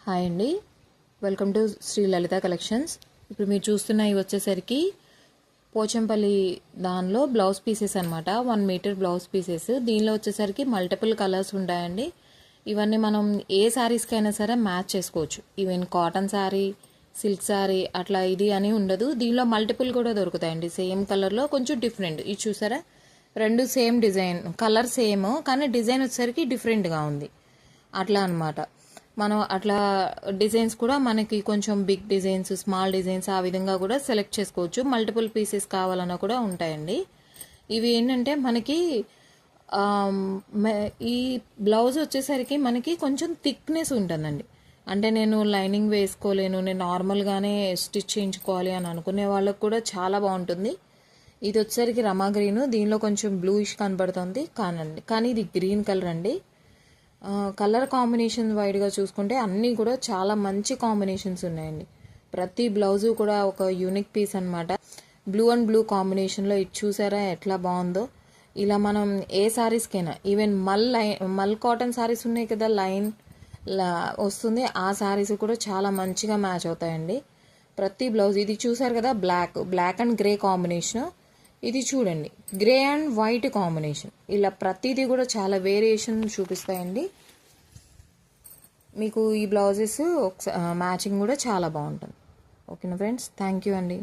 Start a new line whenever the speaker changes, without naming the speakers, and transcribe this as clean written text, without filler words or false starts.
Hi అండి, welcome to Shri Lalitha collections. ఇప్పుడు మీరు చూస్తున్నాయి వచ్చేసరికి పోచంపల్లి దానిలో బ్లౌజ్ పీసెస్ అనమాట. 1 మీటర్ బ్లౌజ్ పీసెస్. దీనిలో వచ్చేసరికి మల్టిపుల్ కలర్స్ ఉంటాయండి. ఇవన్నీ మనం ఏ శారీస్కైనా సరే మ్యాచ్ చేసుకోవచ్చు. Even cotton sari, silk sari అట్లా ఇది అని ఉండదు. దీనిలో మల్టిపుల్ కూడా దొరుకుతాయండి. సేమ్ కలర్లో కొంచెం డిఫరెంట్. ఇది చూసారా, రెండు సేమ్ డిజైన్, కలర్ సేమ్ కానీ డిజైన్ వచ్చేసరికి డిఫరెంట్గా ఉంది. అట్లా అనమాట. మనం అట్లా డిజైన్స్ కూడా మనకి కొంచెం బిగ్ డిజైన్స్, స్మాల్ డిజైన్స్ ఆ విధంగా కూడా సెలెక్ట్ చేసుకోవచ్చు. మల్టిపుల్ పీసెస్ కావాలన్నా కూడా ఉంటాయండి. ఇవి ఏంటంటే మనకి ఈ బ్లౌజ్ వచ్చేసరికి మనకి కొంచెం థిక్నెస్ ఉంటుందండి. అంటే నేను లైనింగ్ వేసుకోలేను, నేను నార్మల్గానే స్టిచ్ చేయించుకోవాలి అని అనుకునే వాళ్ళకు కూడా చాలా బాగుంటుంది. ఇది వచ్చేసరికి రమా గ్రీన్, దీనిలో కొంచెం బ్లూయిష్ కనబడుతుంది కానీ ఇది గ్రీన్ కలర్ అండి. కలర్ కాంబినేషన్ వైడ్గా చూసుకుంటే అన్నీ కూడా చాలా మంచి కాంబినేషన్స్ ఉన్నాయండి. ప్రతి బ్లౌజు కూడా ఒక యూనిక్ పీస్ అనమాట. బ్లూ అండ్ బ్లూ కాంబినేషన్లో ఇది చూసారా ఎట్లా బాగుందో. ఇలా మనం ఏ శారీస్కైనా, ఈవెన్ మల్ కాటన్ శారీస్ ఉన్నాయి కదా, లైన్ వస్తుంది, ఆ శారీస్ కూడా చాలా మంచిగా మ్యాచ్ అవుతాయండి. ప్రతి బ్లౌజ్ ఇది చూసారు కదా, బ్లాక్ అండ్ గ్రే కాంబినేషన్. ఇది చూడండి, గ్రే అండ్ వైట్ కాంబినేషన్. ఇలా ప్రతిదీ కూడా చాలా వేరియేషన్ చూపిస్తాయండి. మీకు ఈ బ్లౌజెస్ మ్యాచింగ్ కూడా చాలా బాగుంటుంది. ఓకేనా ఫ్రెండ్స్, థ్యాంక్ యూ అండి.